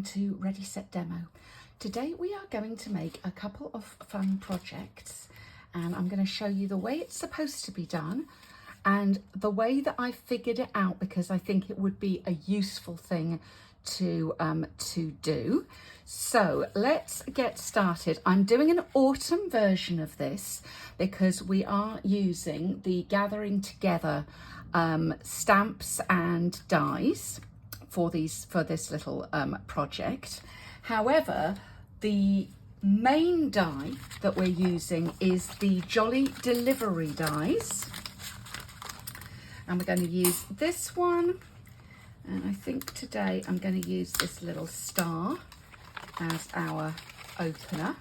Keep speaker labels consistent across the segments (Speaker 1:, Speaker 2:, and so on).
Speaker 1: to Ready Set Demo. Today we are going to make a couple of fun projects, and I'm going to show you the way it's supposed to be done and the way that I figured it out, because I think it would be a useful thing to do. So let's get started. I'm doing an autumn version of this because we are using the Gathering Together stamps and dies for this little project. However, the main die that we're using is the Jolly Delivery dies, and we're going to use this one, and I think today I'm going to use this little star as our opener.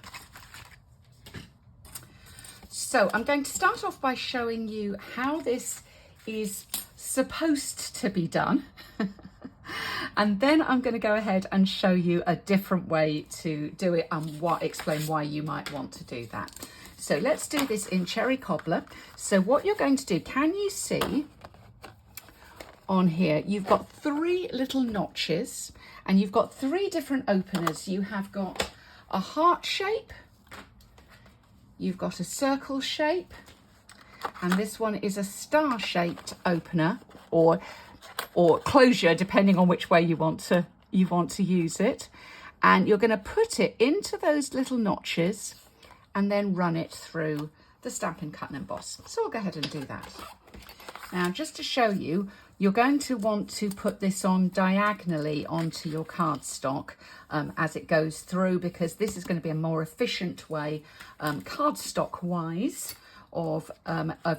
Speaker 1: So I'm going to start off by showing you how this is supposed to be done. And then I'm going to go ahead and show you a different way to do it and explain why you might want to do that. So let's do this in Cherry Cobbler. So what you're going to do, can you see on here, you've got 3 little notches and you've got 3 different openers. You have got a heart shape, you've got a circle shape, and this one is a star-shaped opener or closure, depending on which way you want to use it. And you're going to put it into those little notches and then run it through the Stampin' Cut and Emboss. So I'll go ahead and do that. Now, just to show you, you're going to want to put this on diagonally onto your cardstock as it goes through, because this is going to be a more efficient way, cardstock wise, of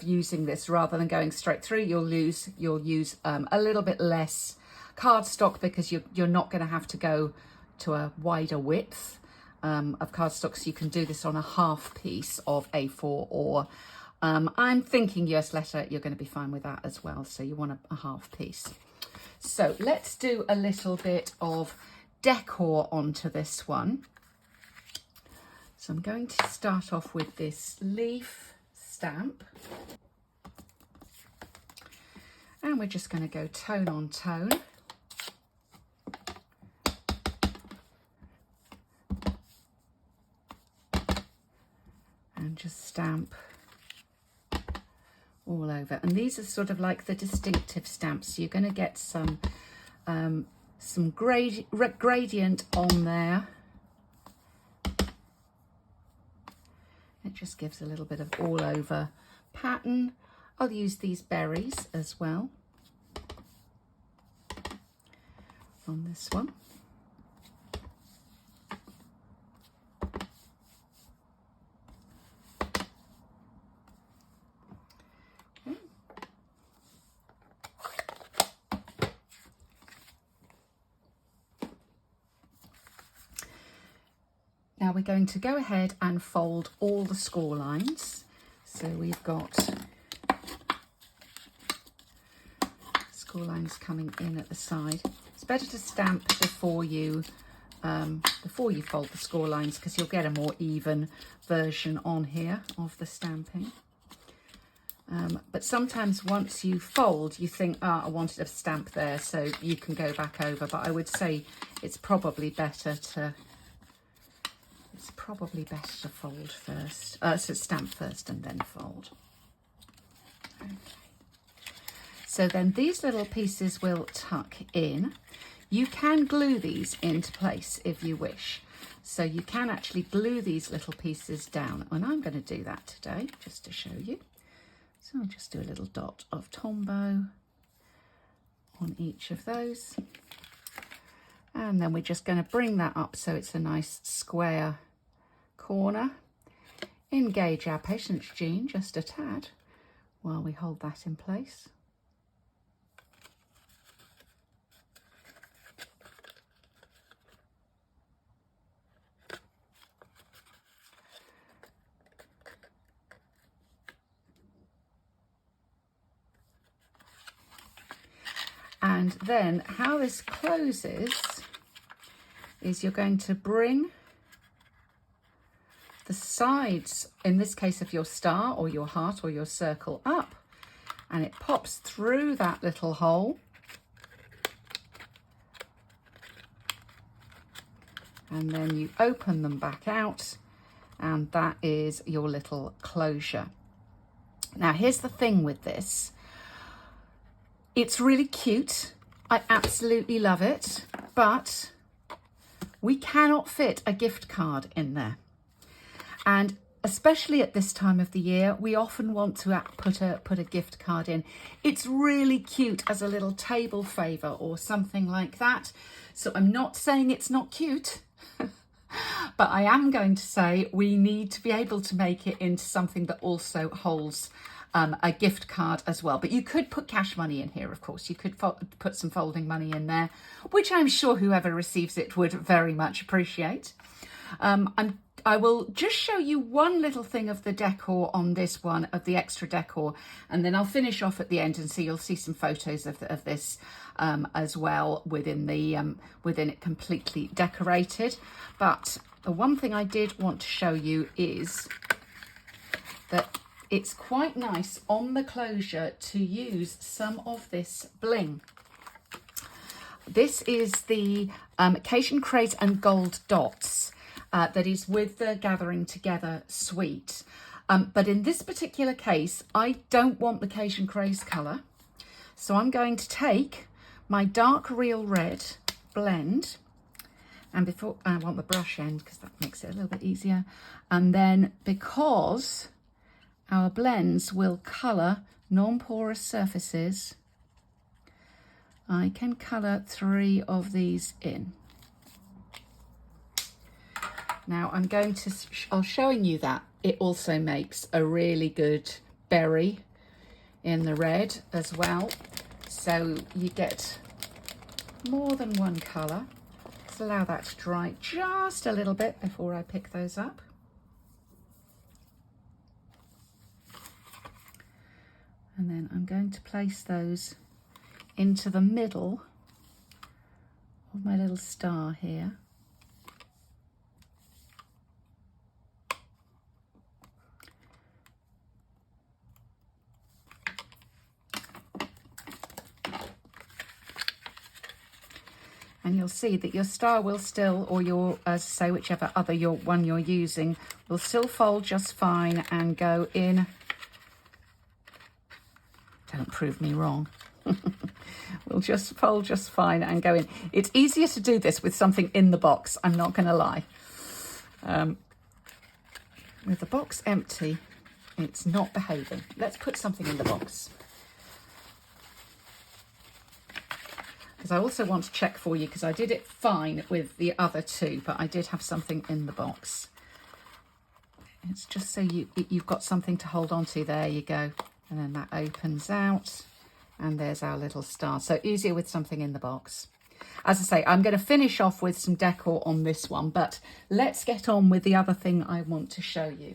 Speaker 1: using this. Rather than going straight through, you'll use a little bit less cardstock, because you're not going to have to go to a wider width of cardstock. So you can do this on a half piece of A4, or I'm thinking US letter, you're going to be fine with that as well. So you want a half piece. So let's do a little bit of decor onto this one. So I'm going to start off with this leaf stamp, and we're just going to go tone on tone. And just stamp all over. And these are sort of like the distinctive stamps. You're going to get some gradient on there. It just gives a little bit of all over pattern. I'll use these berries as well on this one. Okay. Now we're going to go ahead and fold all the score lines. So we've got score lines coming in at the side. It's better to stamp before you fold the score lines, because you'll get a more even version on here of the stamping. But sometimes once you fold, you think, I wanted a stamp there, so you can go back over. But I would say it's probably better to fold first, so stamp first and then fold. Okay. So then these little pieces will tuck in. You can glue these into place if you wish. So you can actually glue these little pieces down, and I'm going to do that today just to show you. So I'll just do a little dot of Tombow on each of those. And then we're just going to bring that up so it's a nice square corner. Engage our patience gene just a tad while we hold that in place. And then how this closes is you're going to bring the sides, in this case of your star or your heart or your circle, up, and it pops through that little hole and then you open them back out, and that is your little closure. Now here's the thing with this. It's really cute. I absolutely love it, but we cannot fit a gift card in there. And especially at this time of the year, we often want to put a gift card in. It's really cute as a little table favour or something like that. So I'm not saying it's not cute, but I am going to say we need to be able to make it into something that also holds a gift card as well. But you could put cash money in here, of course. You could put some folding money in there, which I'm sure whoever receives it would very much appreciate. I will just show you one little thing of the decor on this one, of the extra decor, and then I'll finish off at the end, and so you'll see some photos of this as well within it completely decorated. But the one thing I did want to show you is that it's quite nice on the closure to use some of this bling. This is the Occasion Craze and Gold Dots that is with the Gathering Together suite. But in this particular case, I don't want the Occasion Craze colour. So I'm going to take my dark real red blend, and before I want the brush end because that makes it a little bit easier. And then, because our blends will colour non-porous surfaces, I can colour 3 of these in. Now I'm going to, I'll showing you that it also makes a really good berry in the red as well. So you get more than one colour. Let's allow that to dry just a little bit before I pick those up. And then I'm going to place those into the middle of my little star here. And you'll see that your star will still, or your, as say, whichever other one you're using, will still fold just fine and go in. Don't prove me wrong. Will just fold just fine and go in. It's easier to do this with something in the box, I'm not going to lie. With the box empty, it's not behaving. Let's put something in the box. Because I also want to check for you, because I did it fine with the other two, but I did have something in the box. It's just so you've got something to hold on to. There you go. And then that opens out, and there's our little star. So easier with something in the box. As I say, I'm going to finish off with some decor on this one, but let's get on with the other thing I want to show you.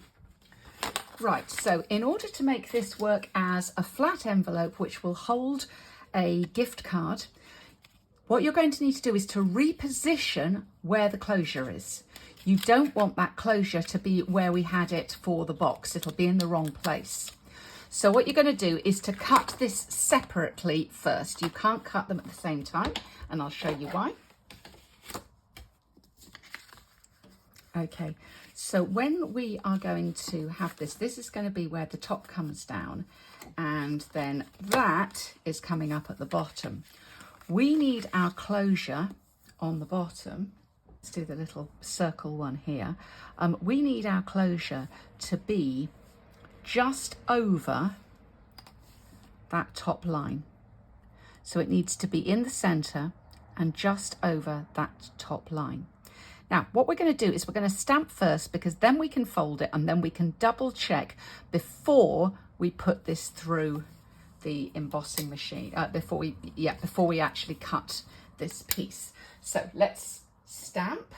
Speaker 1: Right, so in order to make this work as a flat envelope, which will hold a gift card, what you're going to need to do is to reposition where the closure is. You don't want that closure to be where we had it for the box. It'll be in the wrong place. So what you're going to do is to cut this separately first. You can't cut them at the same time, and I'll show you why. Okay, so when we are going to have this is going to be where the top comes down, and then that is coming up at the bottom. We need our closure on the bottom. Let's do the little circle one here. We need our closure to be just over that top line. So it needs to be in the center and just over that top line. Now, what we're going to do is we're going to stamp first, because then we can fold it and then we can double check before we put this through the embossing machine, before we actually cut this piece. So let's stamp.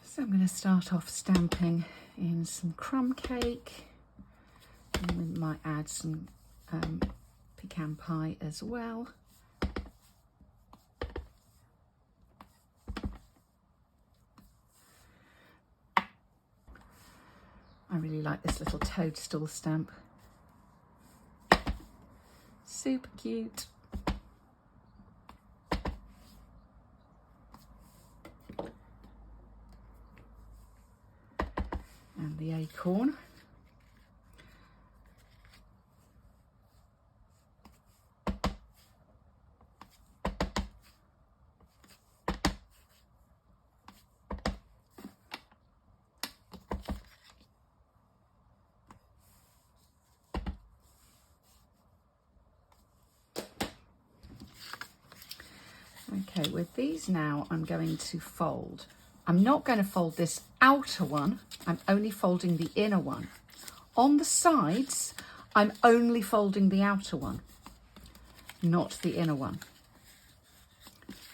Speaker 1: So I'm going to start off stamping in some crumb cake, and we might add some pecan pie as well. I really like this little toadstool stamp. Super cute. and the acorn. Okay, with these now I'm going to fold. I'm not going to fold this outer one, I'm only folding the inner one. On the sides, I'm only folding the outer one, not the inner one.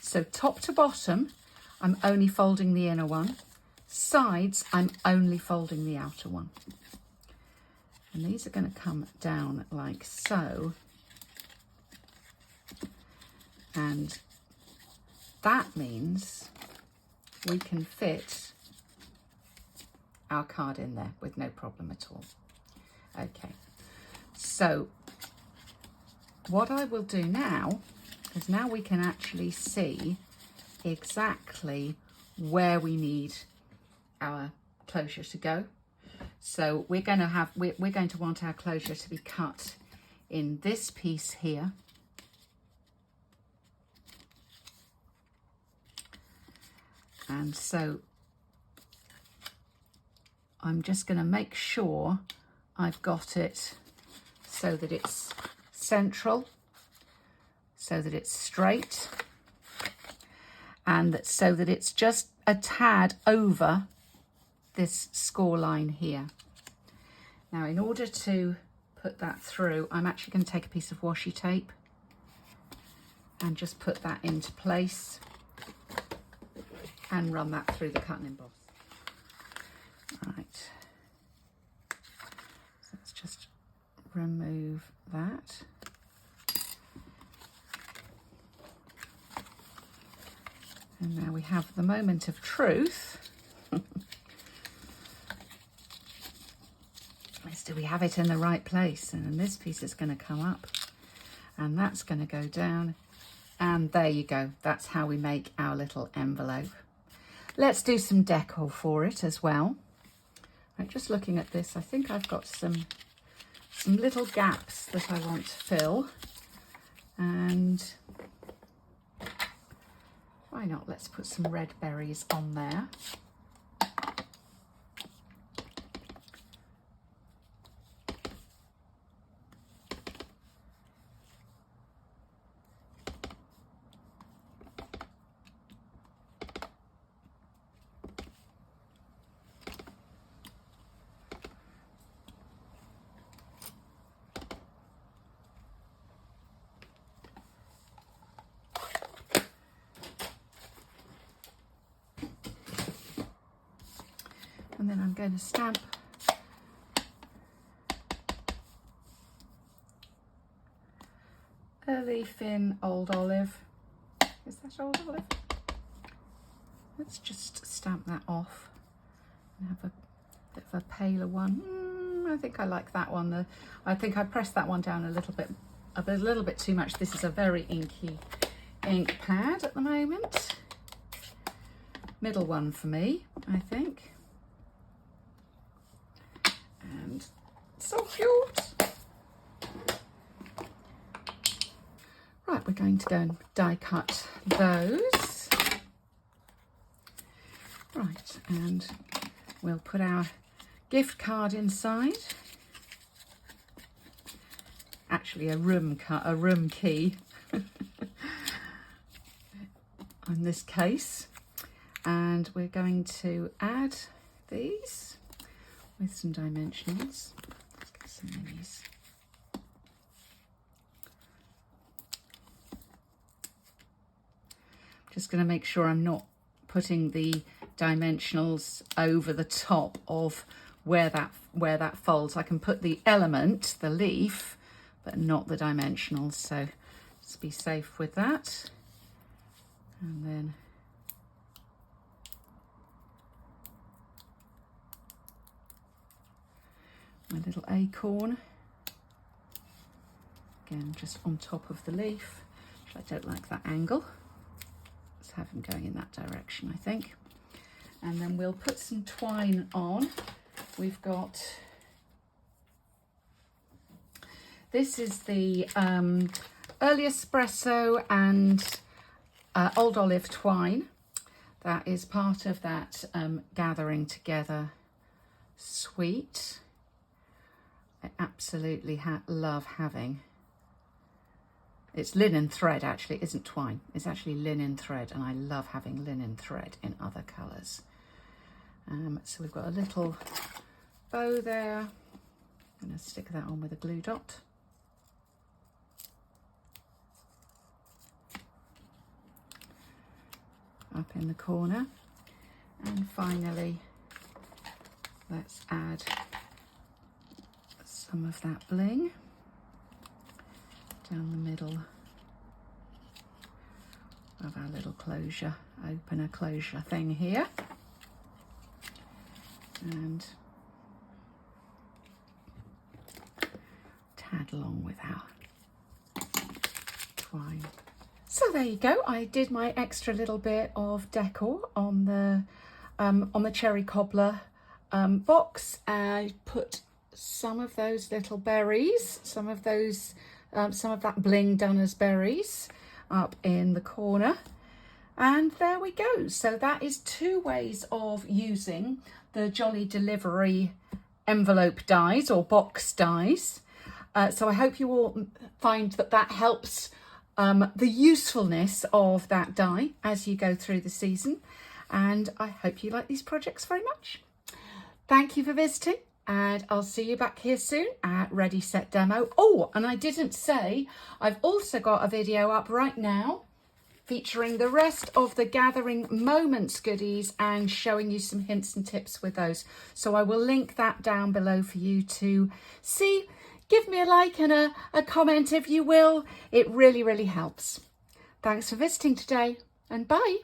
Speaker 1: So top to bottom, I'm only folding the inner one. Sides, I'm only folding the outer one. And these are going to come down like so. And that means we can fit our card in there with no problem at all. Okay, so what I will do now is now we can actually see exactly where we need our closure to go. So we're going to want our closure to be cut in this piece here. And so I'm just going to make sure I've got it so that it's central, so that it's straight, and so that it's just a tad over this score line here. Now, in order to put that through, I'm actually going to take a piece of washi tape and just put that into place and run that through the cut and emboss. Right, so let's just remove that. And now we have the moment of truth. Do we have it in the right place? And then this piece is going to come up and that's going to go down. And there you go. That's how we make our little envelope. Let's do some decor for it as well. I'm just looking at this. I think I've got some little gaps that I want to fill. And why not? Let's put some red berries on there. And then I'm going to stamp a leaf in Old Olive. Is that Old Olive? Let's just stamp that off and have a bit of a paler one. I think I like that one. I think I pressed that one down a little bit too much. This is a very inky ink pad at the moment. Middle one for me, I think. And so cute. Right, we're going to go and die cut those. Right, and we'll put our gift card inside. Actually, a room key in this case. And we're going to add these with some dimensionals. Let's get some minis. Just going to make sure I'm not putting the dimensionals over the top of where that folds. I can put the element, the leaf, but not the dimensionals. So just be safe with that. And then my little acorn, again just on top of the leaf. I don't like that angle. Let's have him going in that direction, I think. And then we'll put some twine on we've got, this is the early espresso and old olive twine. That is part of that gathering together suite. I absolutely love having. It's linen thread, actually. It isn't twine. It's actually linen thread, and I love having linen thread in other colours. So we've got a little bow there. I'm going to stick that on with a glue dot. Up in the corner. And finally, let's add some of that bling down the middle of our little closure, opener closure thing here. And tag along with our twine. So there you go. I did my extra little bit of decor on the cherry cobbler box. I put some of those little berries, some of that bling done as berries up in the corner. And there we go. So that is 2 ways of using the Jolly Delivery envelope dies or box dies. So I hope you all find that helps the usefulness of that die as you go through the season. And I hope you like these projects very much. Thank you for visiting, and I'll see you back here soon at Ready Set Demo. Oh, and I didn't say, I've also got a video up right now featuring the rest of the Gathering Moments goodies and showing you some hints and tips with those. So I will link that down below for you to see. Give me a like and a comment if you will. It really, really helps. Thanks for visiting today, and bye.